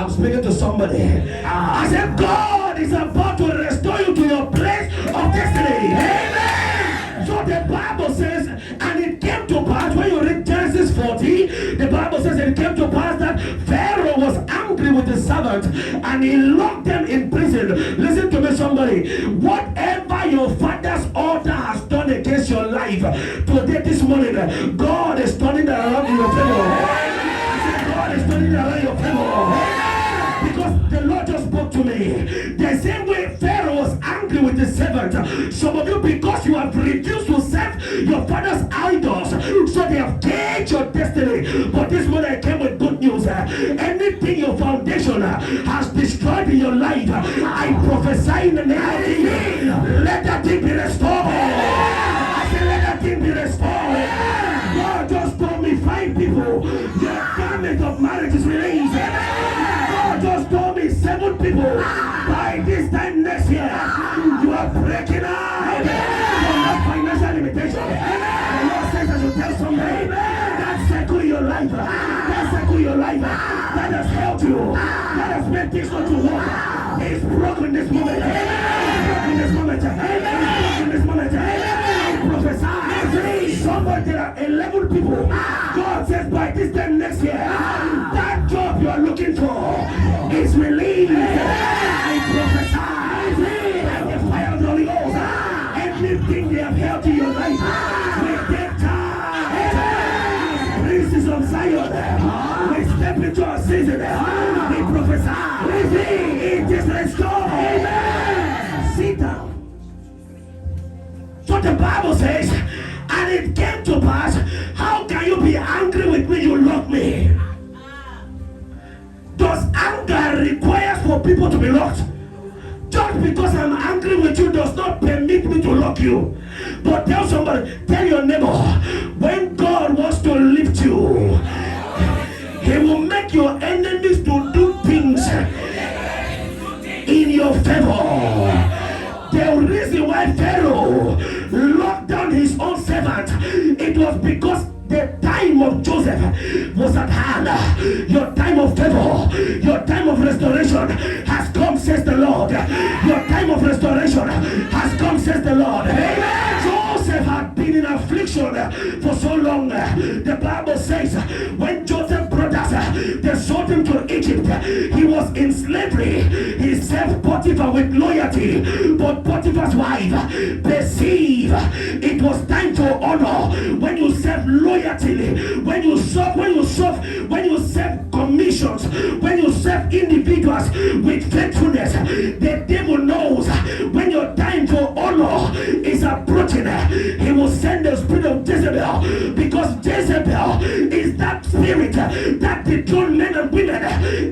I'm speaking to somebody. I said, God is about to restore you to your place of destiny. Amen. So the Bible says, and it came to pass, when you read Genesis 40, the Bible says it came to pass that Pharaoh was angry with his servants and he locked them in prison. Listen to me, somebody. Whatever your father's altar has done against your life, today, this morning, God is turning around in your favor. God is turning around your favor. Because the Lord just spoke to me. The same way Pharaoh was angry with his servant. Some of you, because you have refused to serve your father's idols, so they have caged your destiny. But this morning I came with good news. Anything your foundation has destroyed in your life, I prophesy in the name of Jesus, let that thing be restored. I said, let that thing be restored. God just told me 5 people, your garment of marriage is released. God just told me 7 people, by this time next year, you are breaking out from that financial limitation. The Lord says I should tell somebody, that cycle in your life, that has held you, that has made things not to work, is broken this moment. Broken this moment. Broken this moment. I prophesy. Somebody, there are 11 people. God says by this time next year, that job you are looking for is released. I prophesy. Like the fire of the Holy Ghost. Anything they have held in your life, we take time. Princes of Zion, we step into our season. We prophesy. It is restored. Sit down. So the Bible says, and it came to pass, how can you be angry with me? You love me. Does anger require for people to be locked? Just because I'm angry with you does not permit me to lock you. But tell somebody, tell your neighbor, when God wants to lift you, He will make your enemies to do things in your favor. The reason why Pharaoh locked down his own servant, it was because the time of Joseph was at hand. Your time of favor, your time of restoration has come, says the Lord. Your time of restoration has come, says the Lord. Joseph had been in affliction for so long. The Bible says when Joseph's brothers they sold him to Egypt, he was in slavery. He served Potiphar with loyalty, but Potiphar's wife perceived it was time for honor. When you serve loyalty, when you serve commissions, when you serve individuals with faithfulness, the devil knows when your time for honor is approaching. He will send the spirit of Jezebel, because Jezebel is that spirit that dethrones men and women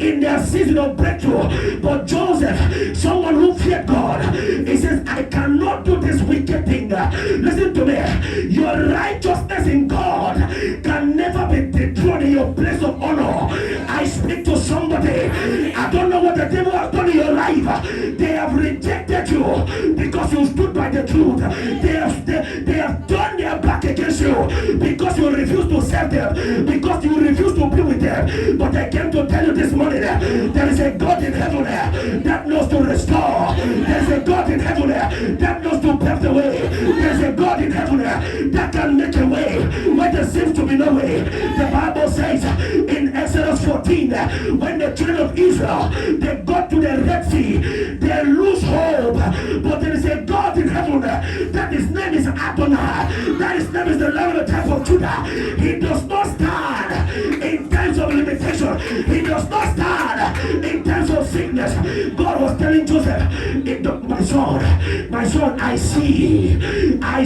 in their season of breakthrough. But Joseph, someone who feared God, he says, I cannot do this wicked thing. Listen to me. Your righteousness in God can never be dethroned in your place of honor. I speak to somebody. I don't know what the devil has done in your life. They have rejected you because you stood by the truth. They have turned their back against you because you refuse to serve them, because you refuse to be with them. But I came to tell you this morning, there is a God in heaven that knows to restore. There is a God in heaven that knows to pave the way. There is a God in heaven that can make a way where there seems to be no way. The Bible says in Exodus 14, when the children of Israel, they got to the Red Sea, they lose hope. But there is a God in heaven that his name is Adonai, that his name is the Lion of the tribe of Judah. He does not stand in times of limitation. He does not stand in times of sickness. God was telling Joseph, my son, I see, I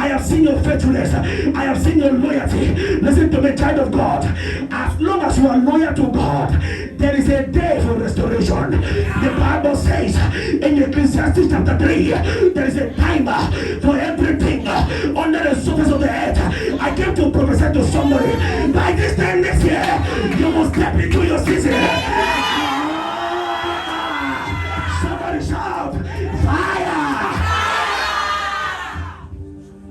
have seen your faithfulness, I have seen your loyalty. Listen to me, child of God. As long as you are loyal to God, there is a day for restoration. The Bible says in Ecclesiastes chapter 3, there is a timer for everything under the surface of the earth. I came to prophesy to somebody